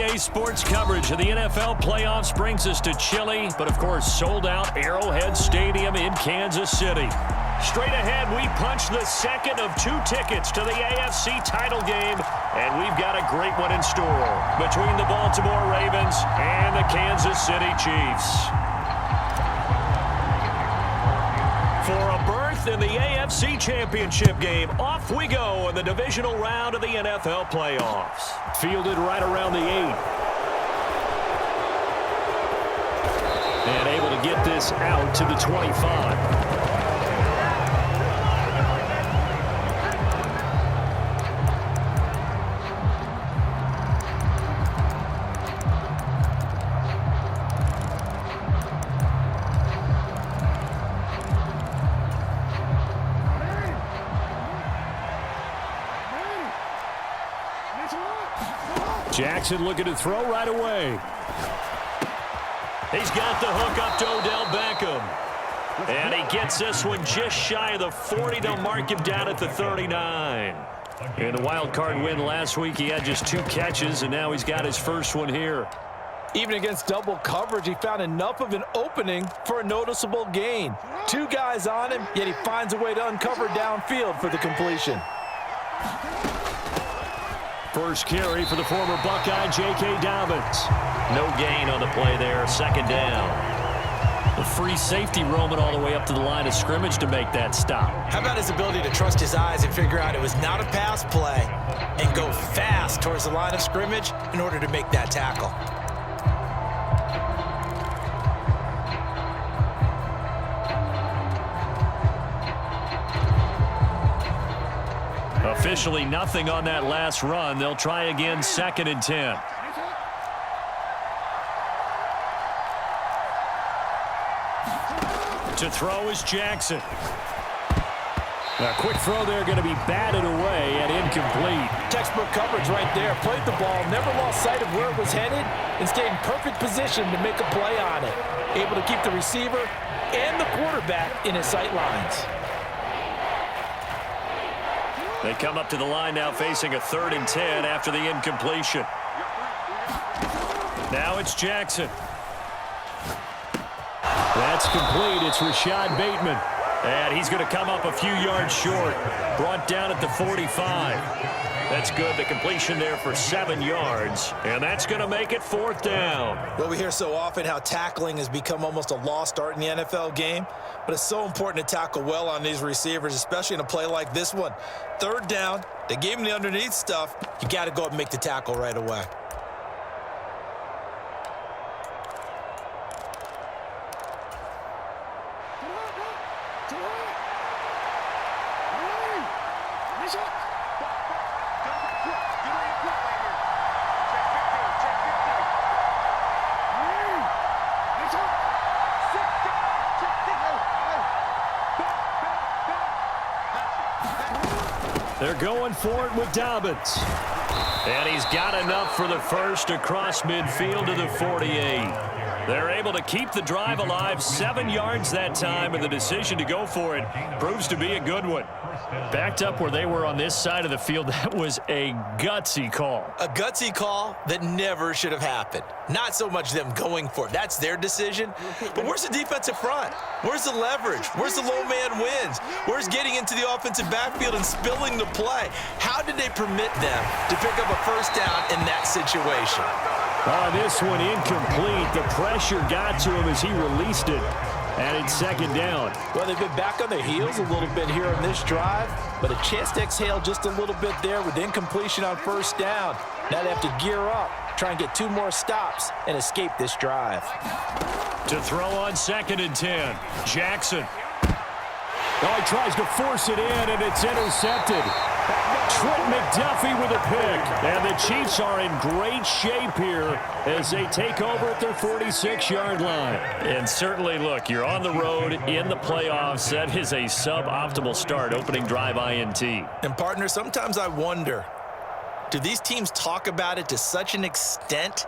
Today's sports coverage of the NFL playoffs brings us to chilly, but of course sold-out Arrowhead Stadium in Kansas City. Straight ahead, we punch the second of 2 tickets to the AFC title game, and we've got a great one in store between the Baltimore Ravens and the Kansas City Chiefs. For a berth in the AFC Championship game, off we go in the divisional round of the NFL playoffs. Fielded right around the 8. And able to get this out to the 25. Jackson looking to throw right away. He's got the hook up to Odell Beckham. And he gets this one just shy of the 40. They'll mark him down at the 39. In the wild card win last week, he had just 2 catches, and now he's got his first one here. Even against double coverage, he found enough of an opening for a noticeable gain. 2 guys on him, yet he finds a way to uncover downfield for the completion. First carry for the former Buckeye, J.K. Dobbins. No gain on the play there, second down. The free safety roaming all the way up to the line of scrimmage to make that stop. How about his ability to trust his eyes and figure out it was not a pass play and go fast towards the line of scrimmage in order to make that tackle? Officially nothing on that last run. They'll try again, 2nd and 10. To throw is Jackson. A quick throw there going to be batted away and incomplete. Textbook coverage right there. Played the ball, never lost sight of where it was headed, and stayed in perfect position to make a play on it. Able to keep the receiver and the quarterback in his sight lines. They come up to the line now facing a 3rd and 10 after the incompletion. Now it's Jackson. That's complete. It's Rashad Bateman. And he's going to come up a few yards short. Brought down at the 45. That's good. The completion there for 7 yards. And that's going to make it 4th down. Well, we hear so often how tackling has become almost a lost art in the NFL game. But it's so important to tackle well on these receivers, especially in a play like this one. 3rd down, they gave him the underneath stuff. You got to go up and make the tackle right away. They're going for it with Dobbins. And he's got enough for the first across midfield to the 48. They're able to keep the drive alive, 7 yards that time, and the decision to go for it proves to be a good one. Backed up where they were on this side of the field, that was a gutsy call. A gutsy call that never should have happened. Not so much them going for it. That's their decision. But where's the defensive front? Where's the leverage? Where's the low man wins? Where's getting into the offensive backfield and spilling the play? How did they permit them to pick up a first down in that situation? This one incomplete. The pressure got to him as he released it. And it's 2nd down. Well, they've been back on their heels a little bit here on this drive, but a chance to exhale just a little bit there with incompletion on 1st down. Now they have to gear up, try and get 2 more stops, and escape this drive. To throw on 2nd and 10, Jackson. Oh, he tries to force it in, and it's intercepted. Trent McDuffie with a pick. And the Chiefs are in great shape here as they take over at their 46-yard line. And certainly, look, you're on the road in the playoffs. That is a suboptimal start, opening drive INT. And, partner, sometimes I wonder, do these teams talk about it to such an extent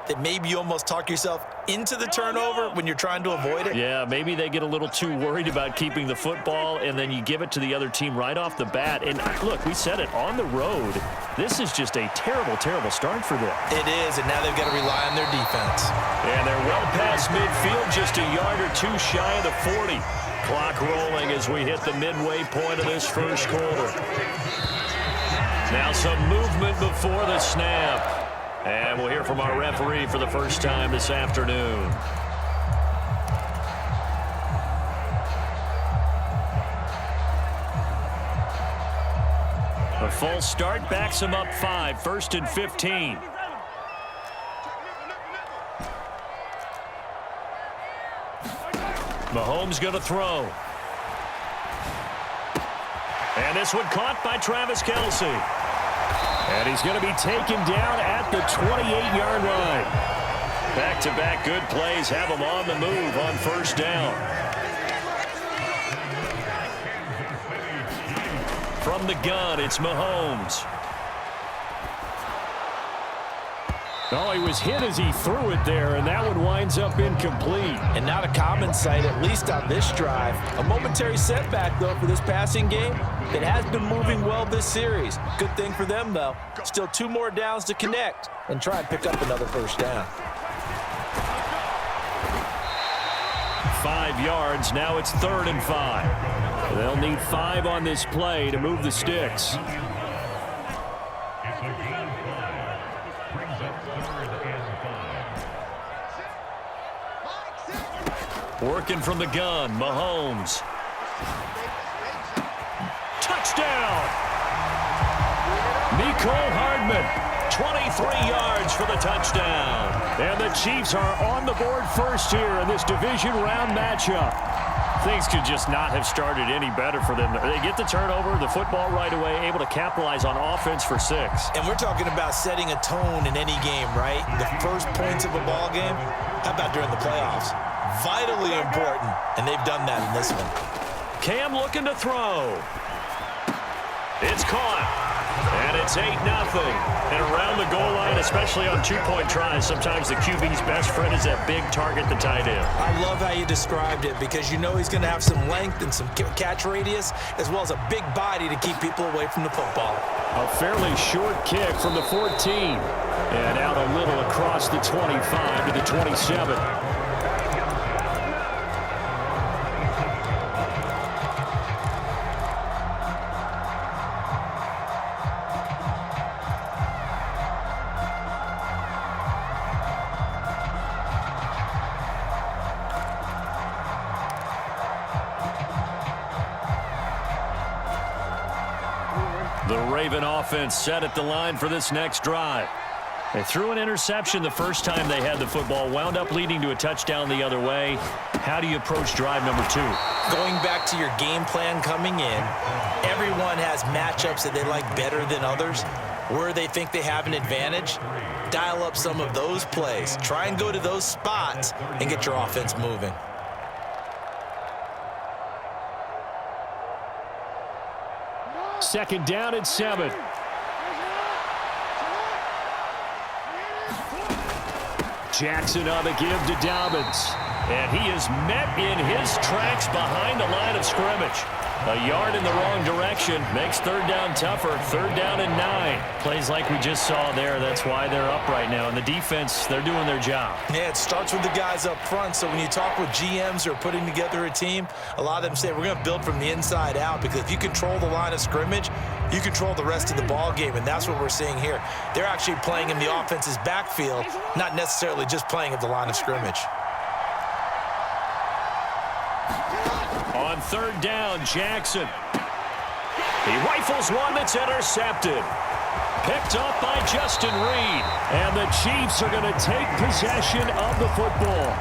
that maybe you almost talk yourself into the turnover when you're trying to avoid it? Yeah, maybe they get a little too worried about keeping the football, and then you give it to the other team right off the bat. And look, we said it, on the road, this is just a terrible, terrible start for them. It is, and now they've got to rely on their defense. And they're well past midfield, just a yard or two shy of the 40. Clock rolling as we hit the midway point of this first quarter. Now some movement before the snap. And we'll hear from our referee for the first time this afternoon. A false start backs him up 5, 1st and 15. Mahomes going to throw. And this one caught by Travis Kelce. And he's going to be taken down at the 28-yard line. Back-to-back good plays have him on the move on first down. From the gun, it's Mahomes. Oh, he was hit as he threw it there, and that one winds up incomplete. And not a common sight, at least on this drive. A momentary setback, though, for this passing game that has been moving well this series. Good thing for them, though. Still 2 more downs to connect and try and pick up another first down. 5 yards. Now it's 3rd and 5. They'll need 5 on this play to move the sticks. Working from the gun, Mahomes. Touchdown! Mecole Hardman, 23 yards for the touchdown. And the Chiefs are on the board first here in this division round matchup. Things could just not have started any better for them. They get the turnover, the football right away, able to capitalize on offense for 6. And we're talking about setting a tone in any game, right? The first points of a ball game. How about during the playoffs? Vitally important, and they've done that in this one. Cam looking to throw. It's caught, and it's 8-0. And around the goal line, especially on 2-point tries, sometimes the QB's best friend is that big target, the tight end. I love how you described it because you know he's going to have some length and some catch radius as well as a big body to keep people away from the football. A fairly short kick from the 14. And out a little across the 25 to the 27. The Raven offense set at the line for this next drive. They threw an interception the first time they had the football, wound up leading to a touchdown the other way. How do you approach drive number 2? Going back to your game plan coming in, everyone has matchups that they like better than others. Where they think they have an advantage, dial up some of those plays. Try and go to those spots and get your offense moving. Second down and 7. Jackson on the give to Dobbins. And he is met in his tracks behind the line of scrimmage. A yard in the wrong direction makes 3rd down tougher. 3rd down and 9. Plays like we just saw there. That's why they're up right now. And the defense, they're doing their job. Yeah, it starts with the guys up front. So when you talk with GMs who are putting together a team, a lot of them say we're going to build from the inside out because if you control the line of scrimmage, you control the rest of the ball game, and that's what we're seeing here. They're actually playing in the offense's backfield, not necessarily just playing at the line of scrimmage. On 3rd down, Jackson. He rifles one that's intercepted. Picked up by Justin Reed. And the Chiefs are going to take possession of the football.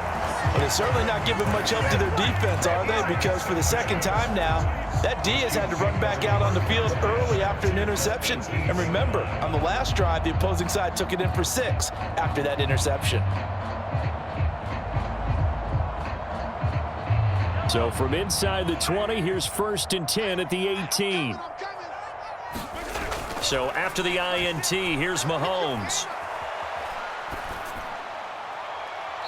But they're certainly not giving much help to their defense, are they? Because for the second time now, that D has had to run back out on the field early after an interception. And remember, on the last drive, the opposing side took it in for 6 after that interception. So from inside the 20, here's 1st and 10 at the 18. So after the INT, here's Mahomes.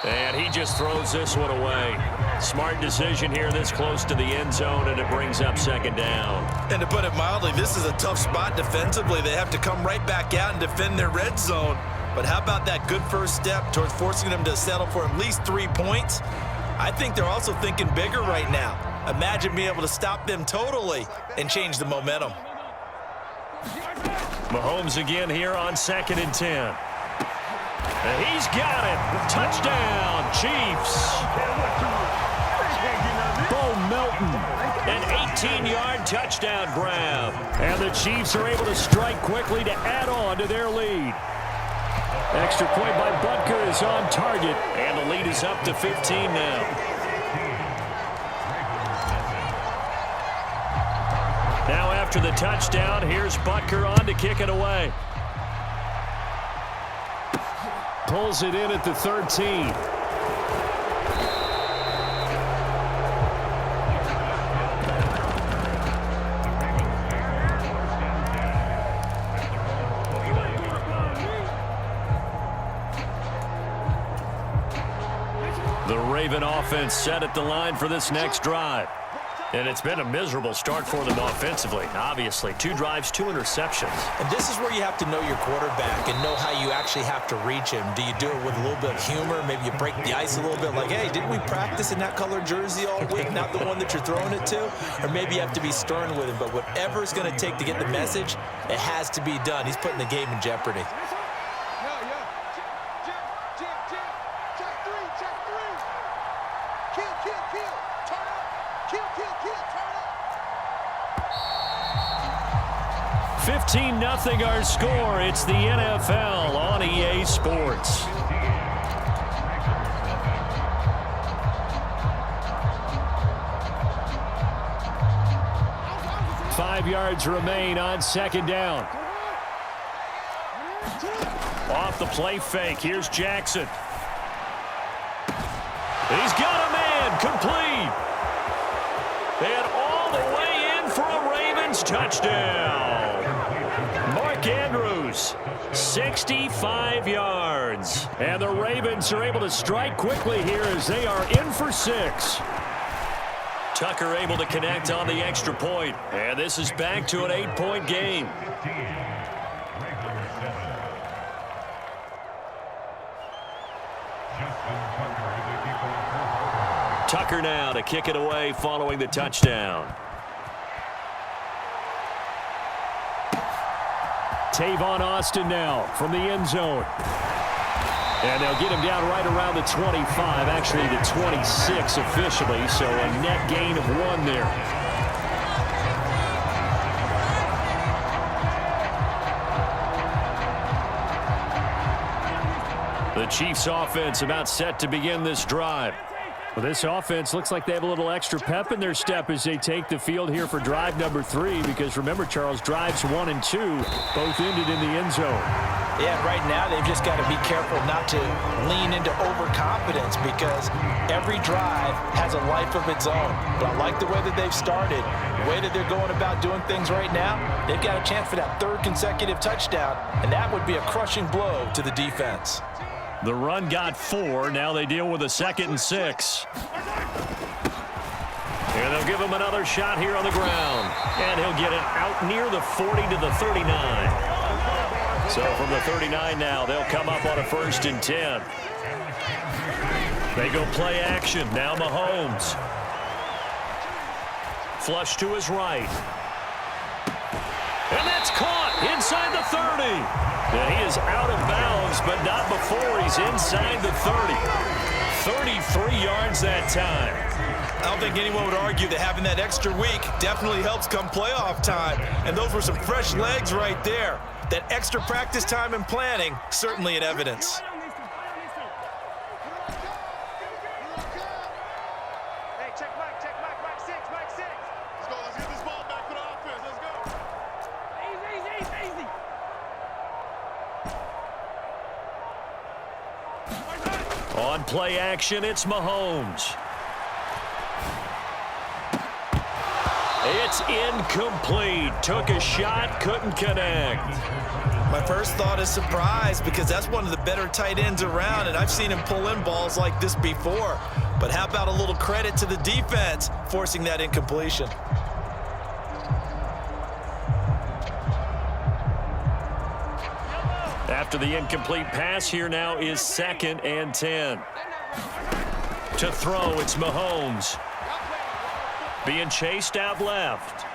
And he just throws this one away. Smart decision here this close to the end zone, and it brings up second down. And to put it mildly, this is a tough spot defensively. They have to come right back out and defend their red zone. But how about that good first step towards forcing them to settle for at least 3 points? I think they're also thinking bigger right now. Imagine being able to stop them totally and change the momentum. Mahomes again here on 2nd and 10. And he's got it. Touchdown, Chiefs. Bo Melton, an 18-yard touchdown grab. And the Chiefs are able to strike quickly to add on to their lead. Extra point by Butker is on target, and the lead is up to 15 now. Now after the touchdown, here's Butker on to kick it away. Pulls it in at the 13. The Raven offense set at the line for this next drive. And it's been a miserable start for them offensively, obviously. 2 drives, 2 interceptions. And this is where you have to know your quarterback and know how you actually have to reach him. Do you do it with a little bit of humor? Maybe you break the ice a little bit like, hey, didn't we practice in that color jersey all week, not the one that you're throwing it to? Or maybe you have to be stern with him. But whatever it's going to take to get the message, it has to be done. He's putting the game in jeopardy. Kill, 15-0 our score. It's the NFL on EA Sports. Five yards remain on 2nd down. Off the play fake. Here's Jackson. He's got a man complete. And all the way in for a Ravens touchdown. Mark Andrews, 65 yards. And the Ravens are able to strike quickly here as they are in for 6. Tucker able to connect on the extra point. And this is back to an 8-point game. Tucker now to kick it away following the touchdown. Tavon Austin now from the end zone. And they'll get him down right around the 25, actually the 26 officially, so a net gain of 1 there. The Chiefs offense about set to begin this drive. Well, this offense looks like they have a little extra pep in their step as they take the field here for drive number 3, because remember, Charles, drives 1 and 2 both ended in the end zone. Yeah, right now they've just got to be careful not to lean into overconfidence, because every drive has a life of its own. But I like the way that they've started, the way that they're going about doing things right now. They've got a chance for that 3rd consecutive touchdown, and that would be a crushing blow to the defense. The run got 4. Now they deal with a 2nd and 6. And they'll give him another shot here on the ground. And he'll get it out near the 40 to the 39. So from the 39 now, they'll come up on a 1st and 10. They go play action. Now Mahomes. Flush to his right. And that's caught inside the 30. And he is out of bounds, but not before he's inside the 30. 33 yards that time. I don't think anyone would argue that having that extra week definitely helps come playoff time. And those were some fresh legs right there. That extra practice time and planning, certainly in evidence. Hey, check Mike 6. Let's go, let's get this ball back for the offense. Let's go. Easy. On play action, it's Mahomes. It's incomplete. Took a shot, couldn't connect. My first thought is surprise because that's one of the better tight ends around, and I've seen him pull in balls like this before. But how about a little credit to the defense forcing that incompletion? After the incomplete pass, here now is 2nd and 10. To throw, it's Mahomes. Being chased out left.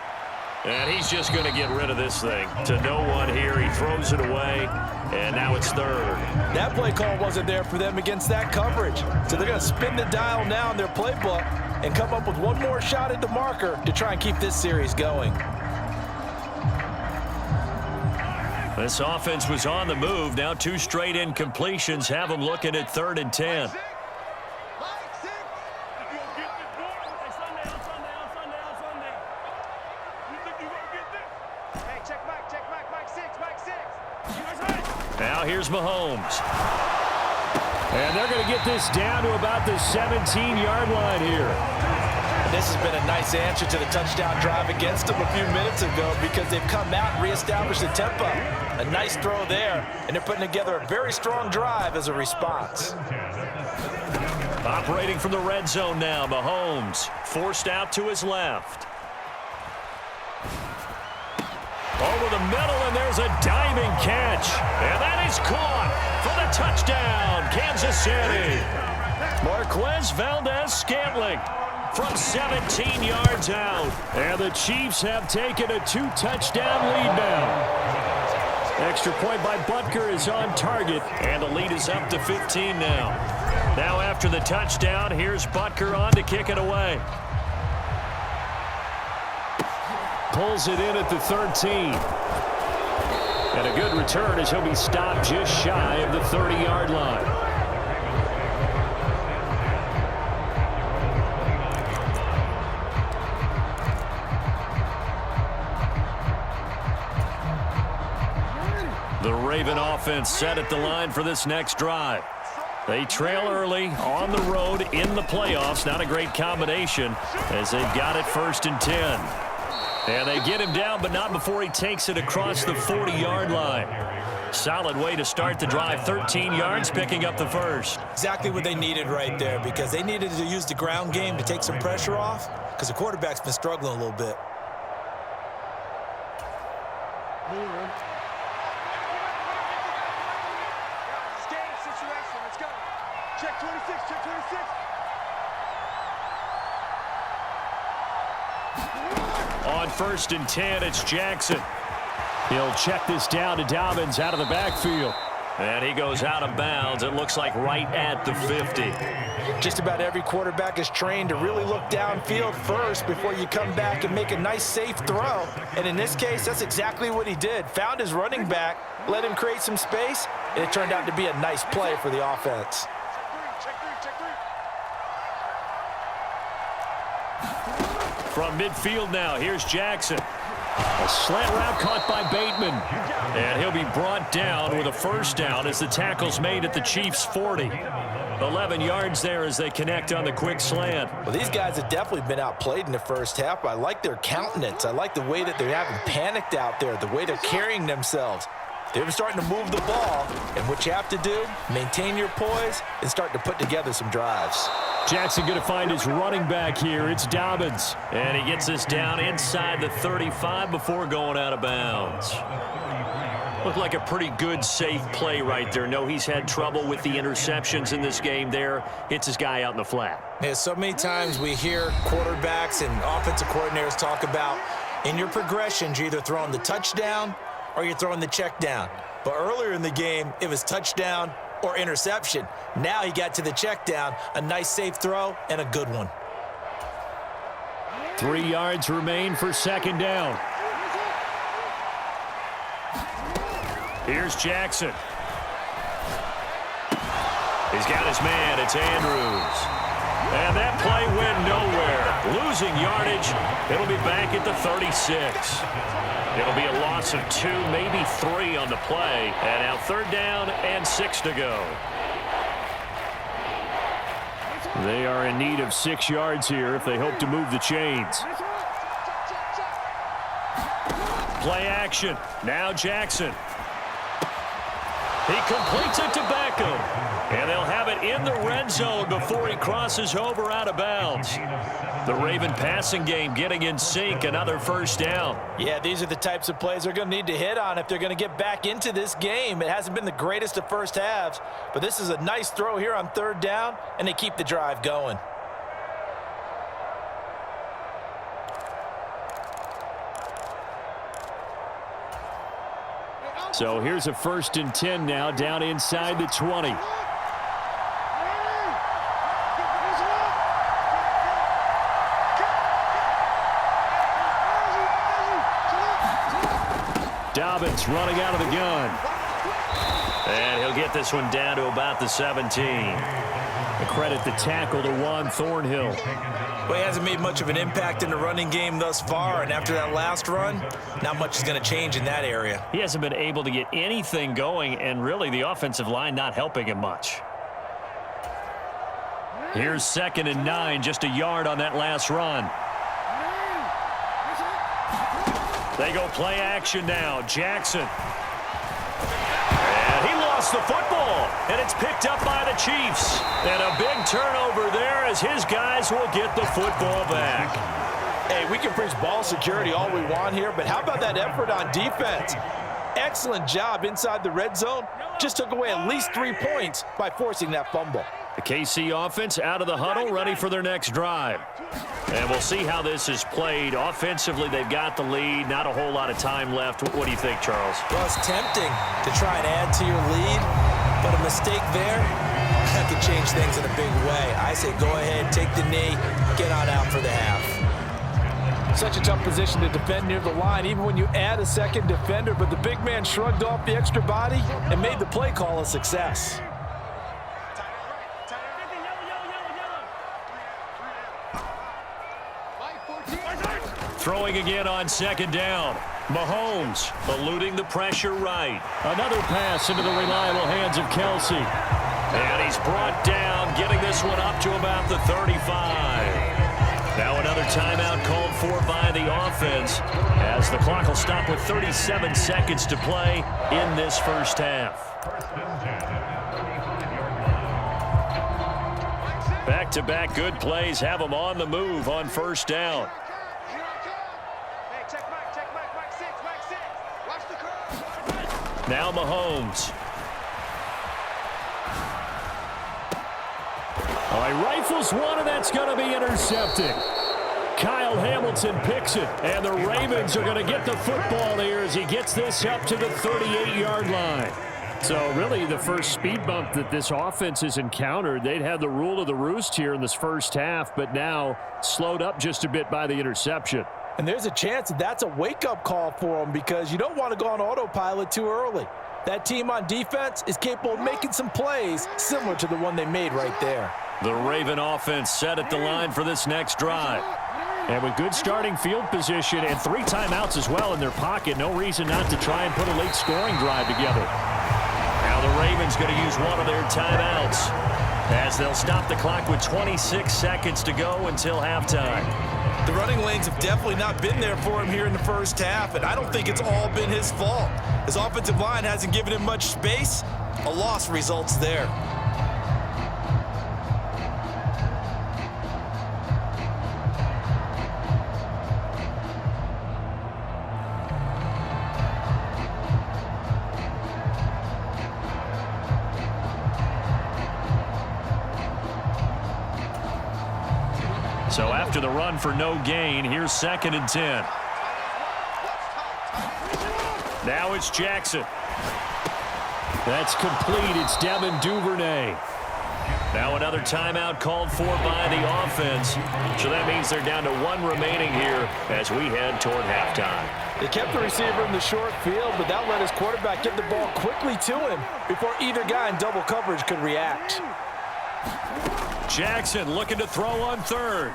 And he's just going to get rid of this thing. To no one here. He throws it away, and now it's 3rd. That play call wasn't there for them against that coverage. So they're going to spin the dial now in their playbook and come up with one more shot at the marker to try and keep this series going. This offense was on the move. Now 2 straight incompletions have them looking at 3rd and 10. Now here's Mahomes. And they're going to get this down to about the 17-yard line here. This has been a nice answer to the touchdown drive against them a few minutes ago because they've come out and reestablished the tempo. A nice throw there, and they're putting together a very strong drive as a response. Operating from the red zone now, Mahomes forced out to his left. Over the middle, and there's a diving catch. And that is caught for the touchdown, Kansas City. Marquez Valdez-Scantling from 17 yards out. And the Chiefs have taken a 2-touchdown lead now. Extra point by Butker is on target, and the lead is up to 15 now. Now after the touchdown, here's Butker on to kick it away. Pulls it in at the 13. And a good return as he'll be stopped just shy of the 30-yard line. The Raven offense set at the line for this next drive. They trail early on the road in the playoffs. Not a great combination as they've got it 1st and 10. And they get him down, but not before he takes it across the 40-yard line. Solid way to start the drive. 13 yards, picking up the first. Exactly what they needed right there because they needed to use the ground game to take some pressure off because the quarterback's been struggling a little bit. Escape situation. Let's go. Check 26. Check 26. On 1st and 10, it's Jackson. He'll check this down to Dobbins out of the backfield. And he goes out of bounds. It looks like right at the 50. Just about every quarterback is trained to really look downfield first before you come back and make a nice, safe throw. And in this case, that's exactly what he did. Found his running back, let him create some space, and it turned out to be a nice play for the offense. Check three. From midfield now, here's Jackson. A slant route caught by Bateman. And he'll be brought down with a first down as the tackle's made at the Chiefs' 40. 11 yards there as they connect on the quick slant. Well, these guys have definitely been outplayed in the first half, but I like their countenance. I like the way that they haven't panicked out there, the way they're carrying themselves. They're starting to move the ball, and what you have to do, maintain your poise and start to put together some drives. Jackson going to find his running back here. It's Dobbins. And he gets this down inside the 35 before going out of bounds. Looked like a pretty good, safe play right there. No, he's had trouble with the interceptions in this game there. Hits his guy out in the flat. Yeah, so many times we hear quarterbacks and offensive coordinators talk about in your progressions, you're either throwing the touchdown or you're throwing the check down. But earlier in the game, it was touchdown or interception. Now he got to the check down, a nice safe throw and a good one. 3 yards remain for second down. Here's Jackson. He's got his man. It's Andrews. And that play went nowhere. Losing yardage. It'll be back at the 36. It'll be a loss of 2, maybe 3 on the play. And now 3rd down and 6 to go. They are in need of 6 yards here if they hope to move the chains. play action. Now Jackson. He completes it to Beckham. And they'll have it in the red zone before he crosses over out of bounds. The Raven passing game getting in sync, another first down. Yeah, these are the types of plays they're going to need to hit on if they're going to get back into this game. It hasn't been the greatest of first halves, but this is a nice throw here on third down, and they keep the drive going. So here's a 1st and 10 now, down inside the 20. Dobbins running out of the gun. And he'll get this one down to about the 17. A credit the tackle to Juan Thornhill. Well, he hasn't made much of an impact in the running game thus far, and after that last run, not much is going to change in that area. He hasn't been able to get anything going, and really the offensive line not helping him much. Here's 2nd and 9, just a yard on that last run. They go play action now. Jackson. And he lost the football, and it's picked up by the Chiefs. And a big turnover there as his guys will get the football back. Hey, we can preach ball security all we want here, but how about that effort on defense? Excellent job inside the red zone. Just took away at least 3 points by forcing that fumble. The KC offense out of the huddle, ready for their next drive. And we'll see how this is played. Offensively, they've got the lead. Not a whole lot of time left. What do you think, Charles? Well, it's tempting to try and add to your lead, but a mistake there, that could change things in a big way. I say go ahead, take the knee, get on out for the half. Such a tough position to defend near the line, even when you add a second defender, but the big man shrugged off the extra body and made the play call a success. Throwing again on 2nd down. Mahomes eluding the pressure right. Another pass into the reliable hands of Kelsey. And he's brought down, getting this one up to about the 35. Now another timeout called for by the offense as the clock will stop with 37 seconds to play in this first half. Back-to-back good plays have them on the move on first down. Now Mahomes. Oh, he rifles one, and that's going to be intercepted. Kyle Hamilton picks it, and the Ravens are going to get the football here as he gets this up to the 38-yard line. So really the first speed bump that this offense has encountered. They'd had the rule of the roost here in this first half, but now slowed up just a bit by the interception. And there's a chance that that's a wake-up call for them because you don't want to go on autopilot too early. That team on defense is capable of making some plays similar to the one they made right there. The Raven offense set at the line for this next drive. And with good starting field position and 3 timeouts as well in their pocket, no reason not to try and put a late scoring drive together. Now the Ravens going to use one of their timeouts as they'll stop the clock with 26 seconds to go until halftime. The running lanes have definitely not been there for him here in the first half, and I don't think it's all been his fault. His offensive line hasn't given him much space. A loss results there. So after the run for no gain, here's 2nd and 10. Now it's Jackson. That's complete. It's Devin Duvernay. Now another timeout called for by the offense. So that means they're down to 1 remaining here as we head toward halftime. They kept the receiver in the short field, but that let his quarterback get the ball quickly to him before either guy in double coverage could react. Jackson looking to throw on 3rd.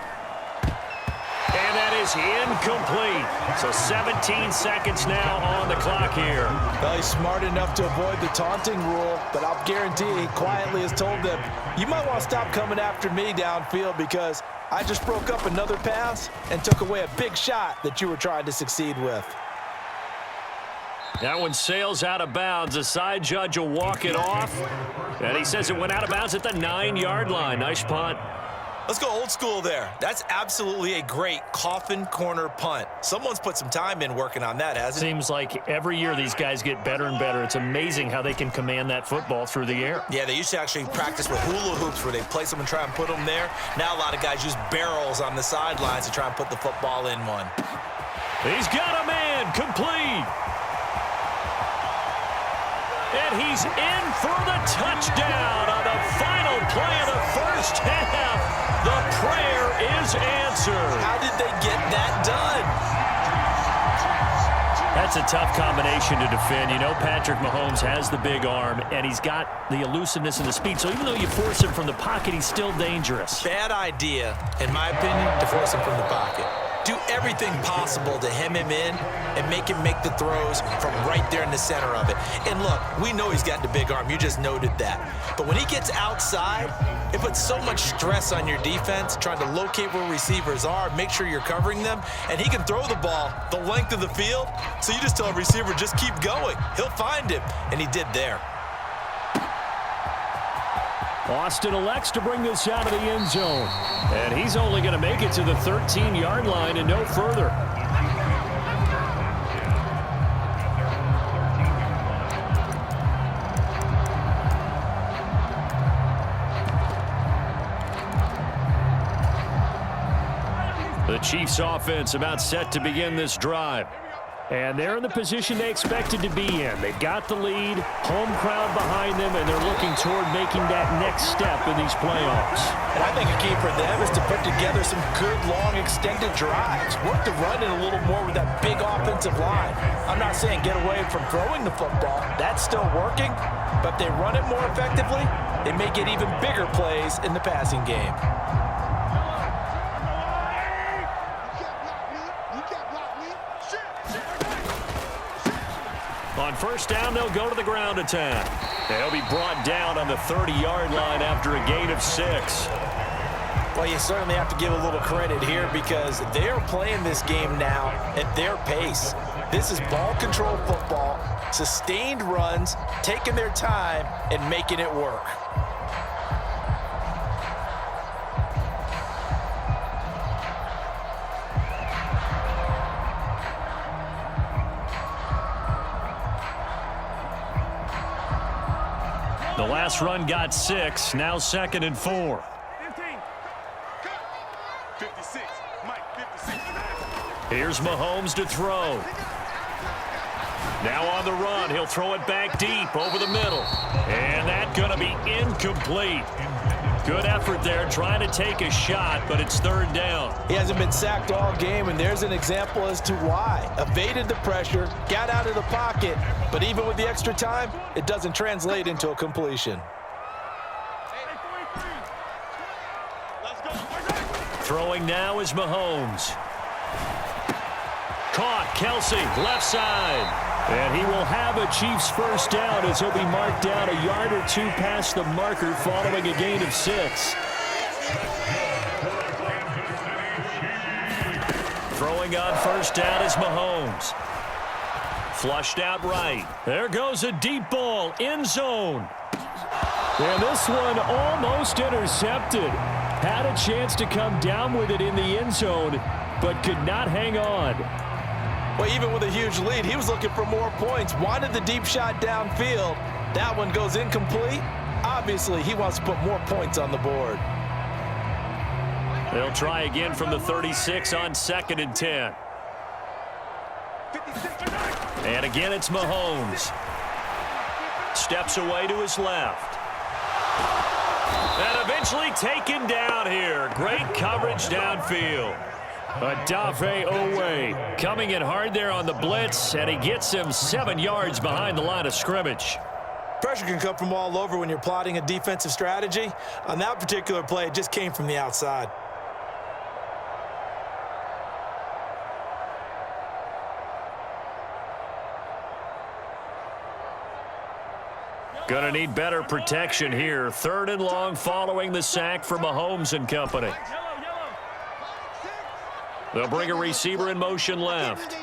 And that is incomplete. So 17 seconds now on the clock here. Well, he's smart enough to avoid the taunting rule, but I'll guarantee he quietly has told them, you might want to stop coming after me downfield because I just broke up another pass and took away a big shot that you were trying to succeed with. That one sails out of bounds. The side judge will walk it off. And he says it went out of bounds at the 9-yard line. Nice punt. Let's go old school there. That's absolutely a great coffin corner punt. Someone's put some time in working on that, hasn't it? Seems like every year these guys get better and better. It's amazing how they can command that football through the air. Yeah, they used to actually practice with hula hoops where they place them and try and put them there. Now a lot of guys use barrels on the sidelines to try and put the football in one. He's got a man, complete. And he's in for the touchdown on the final play of the first half. The prayer is answered. How did they get that done? That's a tough combination to defend. You know, Patrick Mahomes has the big arm, and he's got the elusiveness and the speed. So even though you force him from the pocket, he's still dangerous. Bad idea, in my opinion, to force him from the pocket. Do everything possible to hem him in and make him make the throws from right there in the center of it. And look, we know he's got the big arm. You just noted that. But when he gets outside, it puts so much stress on your defense trying to locate where receivers are, make sure you're covering them, and he can throw the ball the length of the field. So you just tell a receiver, just keep going. He'll find him, and he did there. Austin elects to bring this out of the end zone. And he's only going to make it to the 13-yard line and no further. The Chiefs offense about set to begin this drive. And they're in the position they expected to be in. They've got the lead, home crowd behind them, and they're looking toward making that next step in these playoffs. And I think a key for them is to put together some good, long, extended drives. Work the run in a little more with that big offensive line. I'm not saying get away from throwing the football. That's still working. But if they run it more effectively, they may get even bigger plays in the passing game. On first down, they'll go to the ground attack. They'll be brought down on the 30-yard line after a gain of 6. Well, you certainly have to give a little credit here because they're playing this game now at their pace. This is ball control football, sustained runs, taking their time, and making it work. The last run got 6, now 2nd and 4. 56, Mike, 56. Here's Mahomes to throw. Now on the run, he'll throw it back deep over the middle. And that's going to be incomplete. Good effort there, trying to take a shot, but it's 3rd down. He hasn't been sacked all game, and there's an example as to why. Evaded the pressure, got out of the pocket, but even with the extra time, it doesn't translate into a completion. Throwing now is Mahomes. Caught, Kelsey, left side. And he will have a Chiefs first down as he'll be marked down a yard or 2 past the marker following a gain of 6. Throwing on first down is Mahomes. Flushed out right. There goes a deep ball, end zone. And this one almost intercepted. Had a chance to come down with it in the end zone, but could not hang on. Well, even with a huge lead, he was looking for more points. Wanted the deep shot downfield. That one goes incomplete. Obviously, he wants to put more points on the board. They'll try again from the 36 on 2nd and 10. And again, it's Mahomes. Steps away to his left. And eventually taken down here. Great coverage downfield. B.A.White coming in hard there on the blitz, and he gets him 7 yards behind the line of scrimmage. Pressure can come from all over when you're plotting a defensive strategy. On that particular play, it just came from the outside. Gonna need better protection here. 3rd and long following the sack for Mahomes and company. They'll bring a receiver in motion left.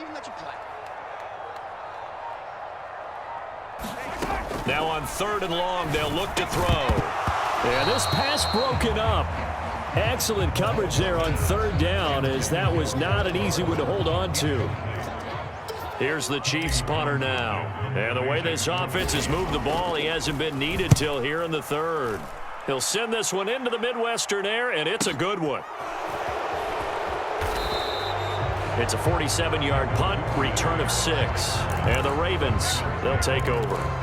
Now on 3rd and long, they'll look to throw. And this pass broken up. Excellent coverage there on 3rd down, as that was not an easy one to hold on to. Here's the Chiefs punter now. And the way this offense has moved the ball, he hasn't been needed till here in the 3rd. He'll send this one into the Midwestern air, and it's a good one. It's a 47-yard punt, return of 6. And the Ravens, they'll take over.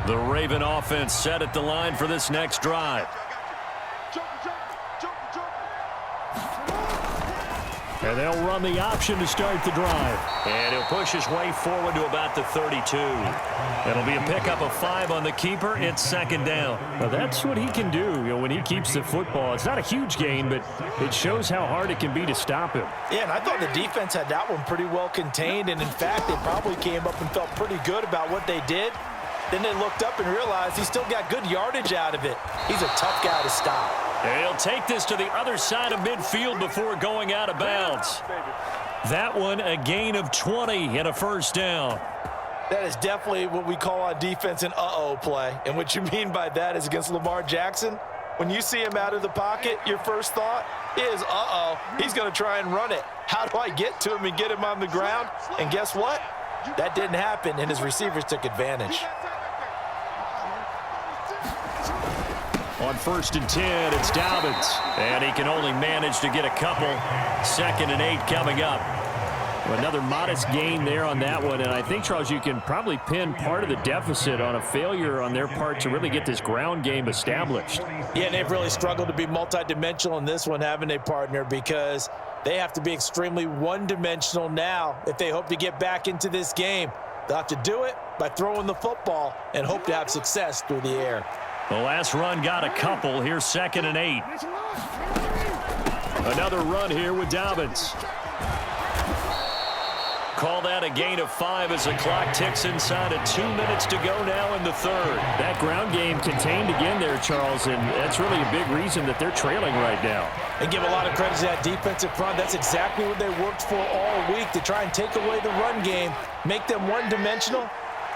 The Raven offense set at the line for this next drive. And they'll run the option to start the drive. And he'll push his way forward to about the 32. It'll be a pickup of 5 on the keeper. It's 2nd down. Now that's what he can do, when he keeps the football. It's not a huge gain, but it shows how hard it can be to stop him. Yeah, and I thought the defense had that one pretty well contained. And, in fact, they probably came up and felt pretty good about what they did. Then they looked up and realized he still got good yardage out of it. He's a tough guy to stop. And he'll take this to the other side of midfield before going out of bounds. That one, a gain of 20 and a 1st down. That is definitely what we call on defense an uh-oh play. And what you mean by that is against Lamar Jackson, when you see him out of the pocket, your first thought is, uh-oh, he's going to try and run it. How do I get to him and get him on the ground? And guess what? That didn't happen, and his receivers took advantage. On 1st and 10, it's Dobbins. And he can only manage to get a couple. 2nd and 8 coming up. Another modest gain there on that one. And I think, Charles, you can probably pin part of the deficit on a failure on their part to really get this ground game established. Yeah, and they've really struggled to be multidimensional in this one, haven't they, partner? Because they have to be extremely one-dimensional now if they hope to get back into this game. They'll have to do it by throwing the football and hope to have success through the air. The last run got a couple. Here's 2nd and 8. Another run here with Dobbins. Call that a gain of 5 as the clock ticks inside of 2 minutes to go now in the 3rd. That ground game contained again there, Charles, and that's really a big reason that they're trailing right now. And give a lot of credit to that defensive front. That's exactly what they worked for all week, to try and take away the run game, make them one-dimensional.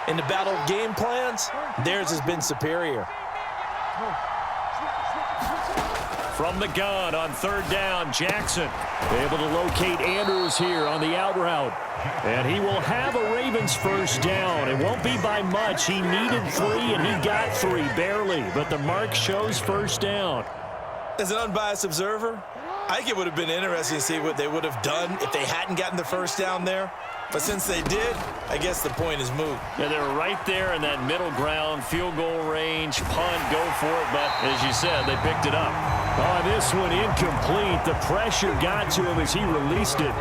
In the battle of game plans, theirs has been superior. From the gun on 3rd down, Jackson able to locate Andrews here on the out route. And he will have a Ravens 1st down. It won't be by much. He needed 3, and he got 3, barely. But the mark shows 1st down. As an unbiased observer, I think it would have been interesting to see what they would have done if they hadn't gotten the 1st down there. But since they did, I guess the point is moot. Yeah, they're right there in that middle ground, field goal range, punt, go for it. But as you said, they picked it up. Oh, this one incomplete. The pressure got to him as he released it.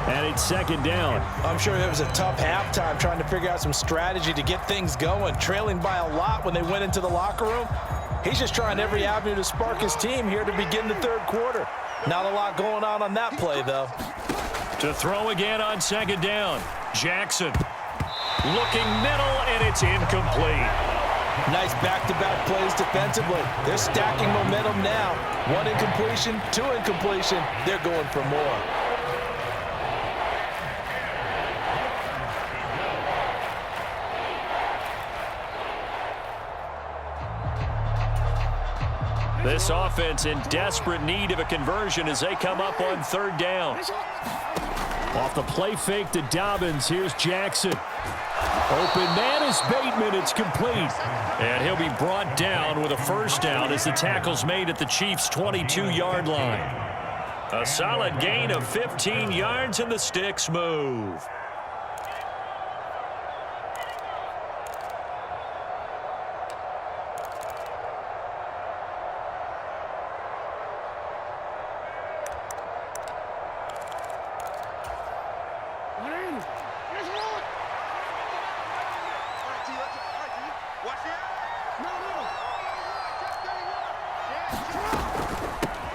And it's 2nd down. I'm sure it was a tough halftime trying to figure out some strategy to get things going. Trailing by a lot when they went into the locker room. He's just trying every avenue to spark his team here to begin the 3rd quarter. Not a lot going on that play, though. To throw again on 2nd down. Jackson looking middle, and it's incomplete. Nice back-to-back plays defensively. They're stacking momentum now. 1 incompletion, 2 incompletion. They're going for more. This offense in desperate need of a conversion as they come up on 3rd down. Off the play fake to Dobbins, here's Jackson. Open man is Bateman, it's complete. And he'll be brought down with a 1st down as the tackle's made at the Chiefs' 22-yard line. A solid gain of 15 yards and the sticks move.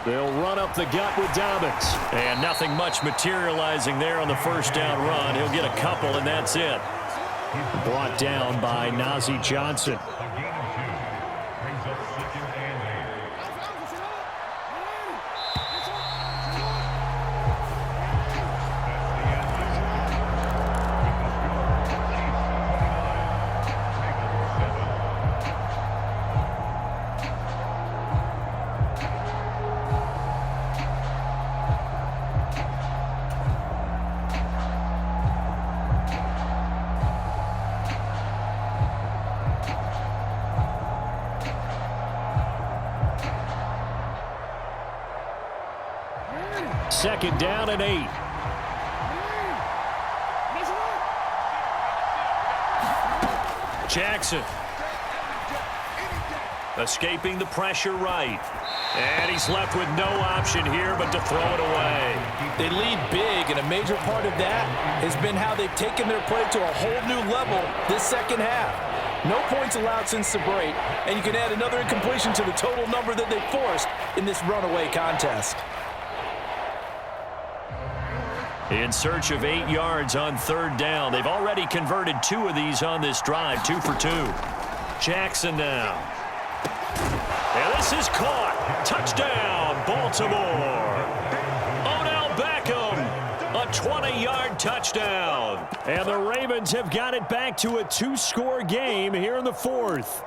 They'll run up the gut with Dobbins. And nothing much materializing there on the 1st down run. He'll get a couple, and that's it. Brought down by Nazi Johnson. Second down and 8. Jackson. Escaping the pressure right. And he's left with no option here but to throw it away. They lead big, and a major part of that has been how they've taken their play to a whole new level this second half. No points allowed since the break, and you can add another incompletion to the total number that they forced in this runaway contest. In search of 8 yards on third down. They've already converted 2 of these on this drive, 2 for 2. Jackson now. And this is caught. Touchdown, Baltimore. Odell Beckham, a 20-yard touchdown. And the Ravens have got it back to a 2-score game here in the 4th.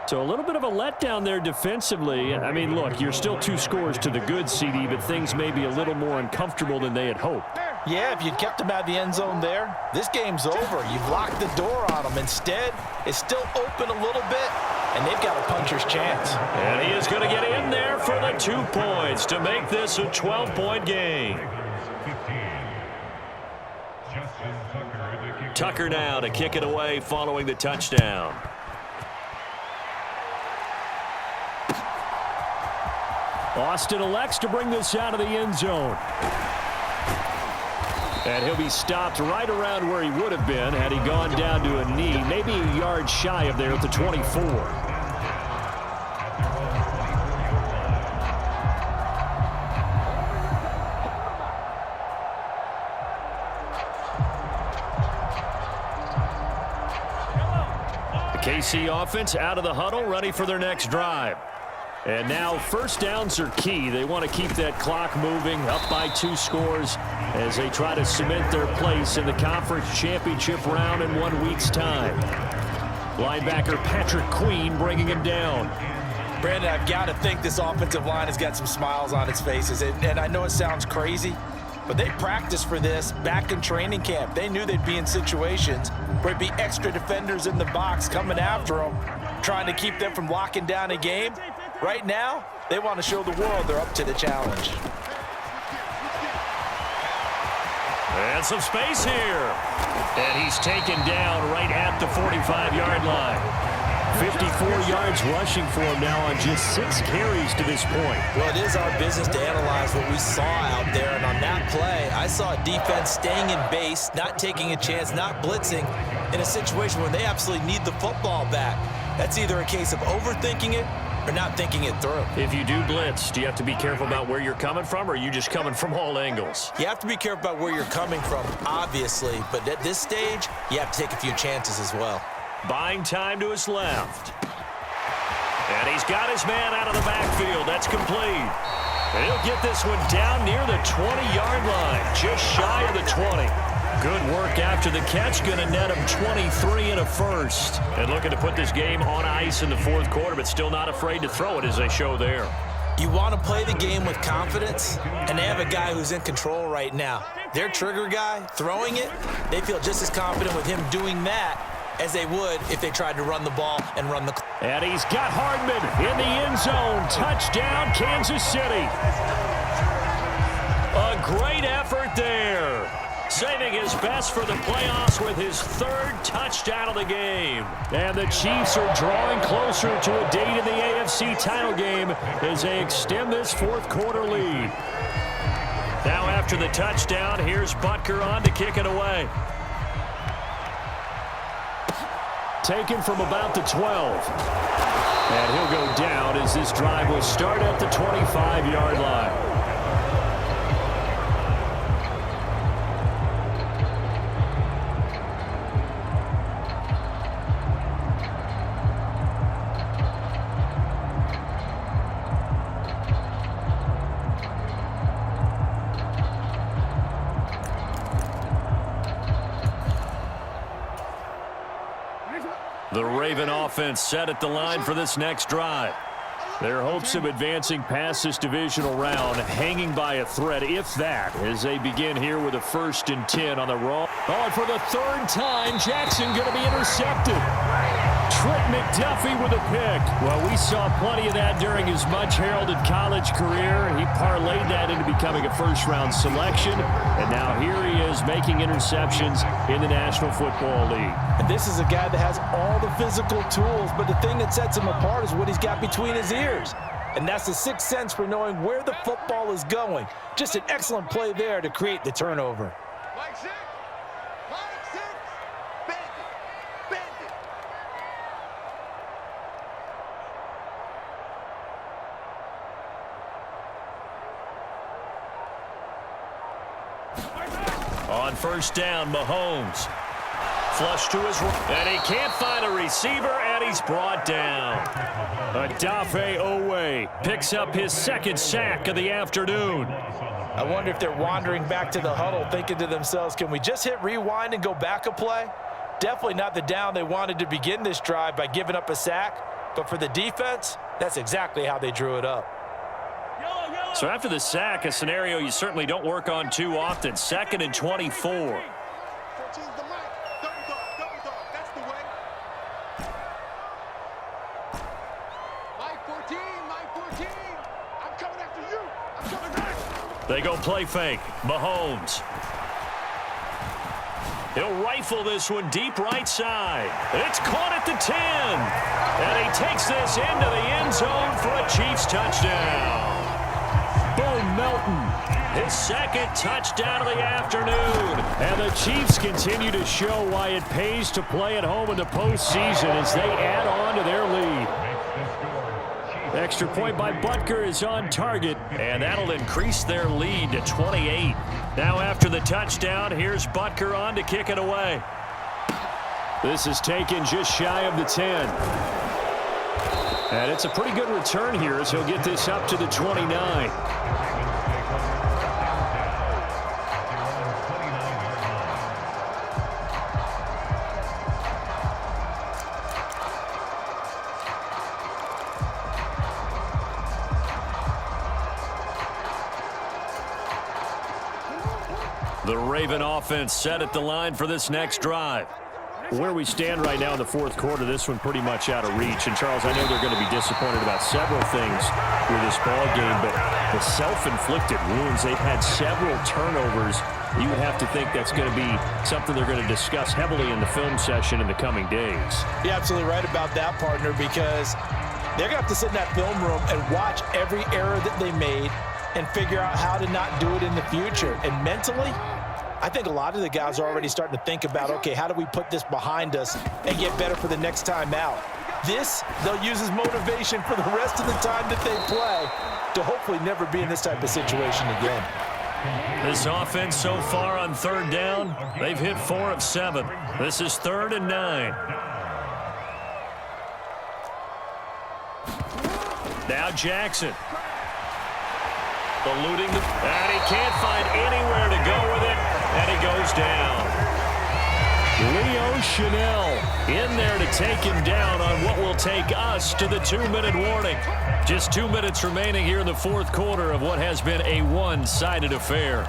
So a little bit of a letdown there defensively. I mean, look, you're still 2 scores to the good, CD, but things may be a little more uncomfortable than they had hoped. Yeah, if you'd kept them out of the end zone there, this game's over. You've locked the door on them. Instead, it's still open a little bit, and they've got a puncher's chance. And he is going to get in there for the 2 points to make this a 12-point game. Tucker now to kick it away following the touchdown. Austin elects to bring this out of the end zone. And he'll be stopped right around where he would have been had he gone down to a knee, maybe a yard shy of there at the 24. The KC offense out of the huddle, ready for their next drive. And now first downs are key. They want to keep that clock moving, up by 2 scores as they try to cement their place in the conference championship round in 1 week's time. Linebacker Patrick Queen bringing him down. Brandon, I've got to think this offensive line has got some smiles on its faces. And I know it sounds crazy, but they practiced for this back in training camp. They knew they'd be in situations where it'd be extra defenders in the box coming after them, trying to keep them from locking down a game. Right now, they want to show the world they're up to the challenge. And some space here. And he's taken down right at the 45-yard line. 54 yards rushing for him now on just 6 carries to this point. Well, it is our business to analyze what we saw out there. And on that play, I saw a defense staying in base, not taking a chance, not blitzing in a situation where they absolutely need the football back. That's either a case of overthinking it or not thinking it through. If you do blitz, do you have to be careful about where you're coming from, or are you just coming from all angles? You have to be careful about where you're coming from, obviously, but at this stage, you have to take a few chances as well. Buying time to his left. And he's got his man out of the backfield. That's complete. And he'll get this one down near the 20-yard line, just shy of the 20. Good work after the catch. Going to net him 23 and a first. And looking to put this game on ice in the 4th quarter, but still not afraid to throw it as they show there. You want to play the game with confidence, and they have a guy who's in control right now. Their trigger guy, throwing it, they feel just as confident with him doing that as they would if they tried to run the ball and run the clock. And he's got Hardman in the end zone. Touchdown, Kansas City. A great effort there. Saving his best for the playoffs with his 3rd touchdown of the game. And the Chiefs are drawing closer to a date in the AFC title game as they extend this 4th quarter lead. Now after the touchdown, here's Butker on to kick it away. Taken from about the 12. And he'll go down as this drive will start at the 25-yard line. The Raven offense set at the line for this next drive. Their hopes of advancing past this divisional round hanging by a thread, if that, as they begin here with a 1st and 10 on the raw. Oh, and for the 3rd time, Jackson going to be intercepted. Trent McDuffie with a pick. Well, we saw plenty of that during his much-heralded college career. He parlayed that into becoming a first-round selection, and now here he is making interceptions in the National Football League. And this is a guy that has all the physical tools, but the thing that sets him apart is what he's got between his ears. And that's the sixth sense for knowing where the football is going. Just an excellent play there to create the turnover. Mike 6. Mike 6. Bend it. Bend it. On 1st down, Mahomes. Flush to his right, and he can't find a receiver, and he's brought down. B.A.White picks up his 2nd sack of the afternoon. I wonder if they're wandering back to the huddle thinking to themselves, can we just hit rewind and go back a play? Definitely not the down they wanted to begin this drive by giving up a sack, but for the defense, that's exactly how they drew it up. So after the sack, a scenario you certainly don't work on too often. 2nd and 24. 14's the mic. Double dog. That's the way. Mike 14. Mike 14. I'm coming after you. I'm coming back. They go play fake. Mahomes. He'll rifle this one deep right side. It's caught at the 10. And he takes this into the end zone for a Chiefs touchdown. Bo Melton, his 2nd touchdown of the afternoon. And the Chiefs continue to show why it pays to play at home in the postseason as they add on to their lead. Extra point by Butker is on target, and that'll increase their lead to 28. Now after the touchdown, here's Butker on to kick it away. This is taken just shy of the 10. And it's a pretty good return here as he'll get this up to the 29. The Raven offense set at the line for this next drive. Where we stand right now in the 4th quarter, this one pretty much out of reach. And, Charles, I know they're going to be disappointed about several things with this ball game, but the self-inflicted wounds, they've had several turnovers. You would have to think that's going to be something they're going to discuss heavily in the film session in the coming days. You're absolutely right about that, partner, because they're going to have to sit in that film room and watch every error that they made and figure out how to not do it in the future. And mentally, I think a lot of the guys are already starting to think about, okay, how do we put this behind us and get better for the next time out? This, they'll use as motivation for the rest of the time that they play to hopefully never be in this type of situation again. This offense so far on 3rd down, they've hit 4 of 7. This is 3rd and 9. Now Jackson. Eluding and he can't find anywhere to go with it, and he goes down. Leo Chanel in there to take him down on what will take us to the 2-minute warning. Just 2 minutes remaining here in the 4th quarter of what has been a one-sided affair.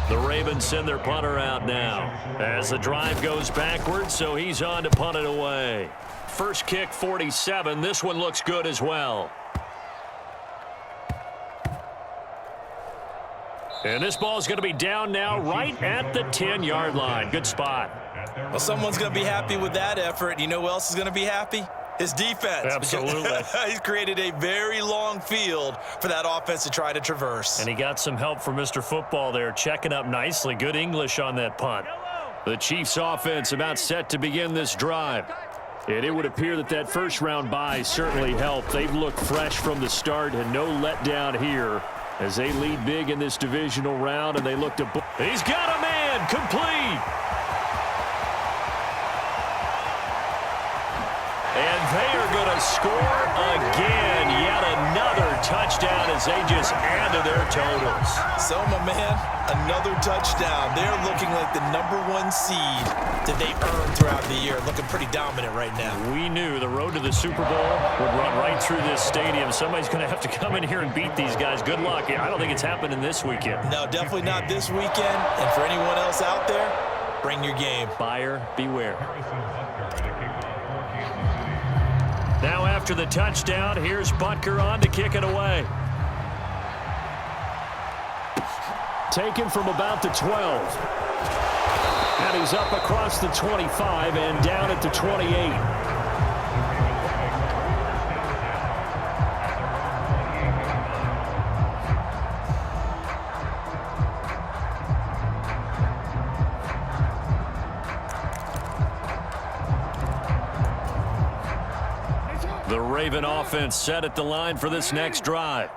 The Ravens send their punter out now as the drive goes backwards, so he's on to punt it away. First kick, 47. This one looks good as well. And this ball is going to be down now right at the 10-yard line. Good spot. Well, someone's going to be happy with that effort. You know who else is going to be happy? His defense. Absolutely. He's created a very long field for that offense to try to traverse. And he got some help from Mr. Football there, checking up nicely. Good English on that punt. The Chiefs offense about set to begin this drive. And it would appear that that first-round bye certainly helped. They've looked fresh from the start and no letdown here as they lead big in this divisional round, and they look to... He's got a man, complete! And they are going to score again. Yet another touchdown as they just add to their totals. So, my man, another touchdown. They're looking like the #1 seed that they earned throughout the year. Looking pretty dominant right now. We knew the road to the Super Bowl would run right through this stadium. Somebody's going to have to come in here and beat these guys. Good luck. I don't think it's happening this weekend. No, definitely not this weekend. And for anyone else out there, bring your game. Buyer beware. Now after the touchdown, here's Butker on to kick it away. Taken from about the 12. And he's up across the 25 and down at the 28. The Raven offense set at the line for this next drive.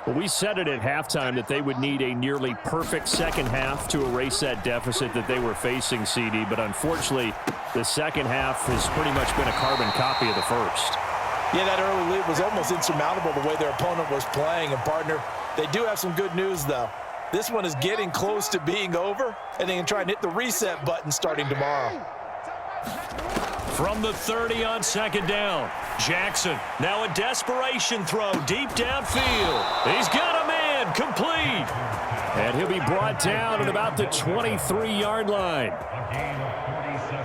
Well, we said it at halftime that they would need a nearly perfect second half to erase that deficit that they were facing, CD. But unfortunately, the second half has pretty much been a carbon copy of the first. Yeah, that early lead was almost insurmountable the way their opponent was playing. And, partner, they do have some good news, though. This one is getting close to being over, and they can try and hit the reset button starting tomorrow. From the 30 on second down, Jackson, now a desperation throw deep downfield. He's got a man, complete. And he'll be brought down at about the 23-yard line.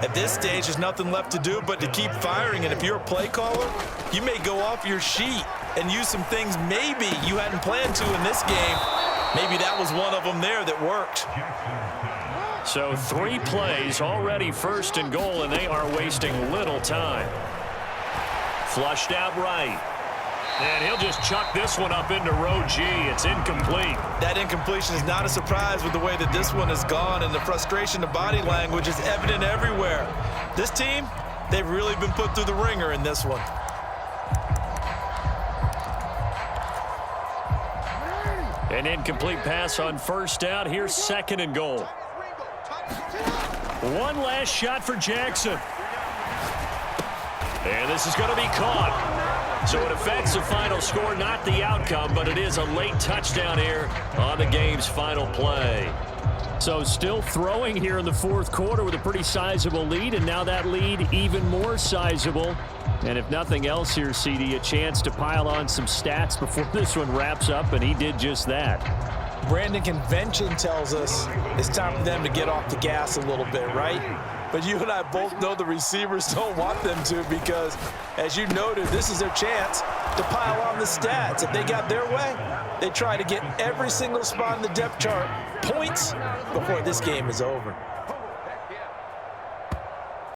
At this stage, there's nothing left to do but to keep firing. And if you're a play caller, you may go off your sheet and use some things maybe you hadn't planned to in this game. Maybe that was one of them there that worked. So 3 plays, already first and goal, and they are wasting little time. Flushed out right. And he'll just chuck this one up into row G. It's incomplete. That incompletion is not a surprise with the way that this one has gone, and the frustration of body language is evident everywhere. This team, they've really been put through the ringer in this one. An incomplete pass on first down. Here's second and goal. One last shot for Jackson. And this is going to be caught. So it affects the final score, not the outcome, but it is a late touchdown here on the game's final play. So still throwing here in the fourth quarter with a pretty sizable lead, and now that lead even more sizable. And if nothing else here, CD, a chance to pile on some stats before this one wraps up, and he did just that. Brandon, convention tells us it's time for them to get off the gas a little bit, right? But you and I both know the receivers don't want them to because, as you noted, this is their chance to pile on the stats. If they got their way, they try to get every single spot in the depth chart points before this game is over.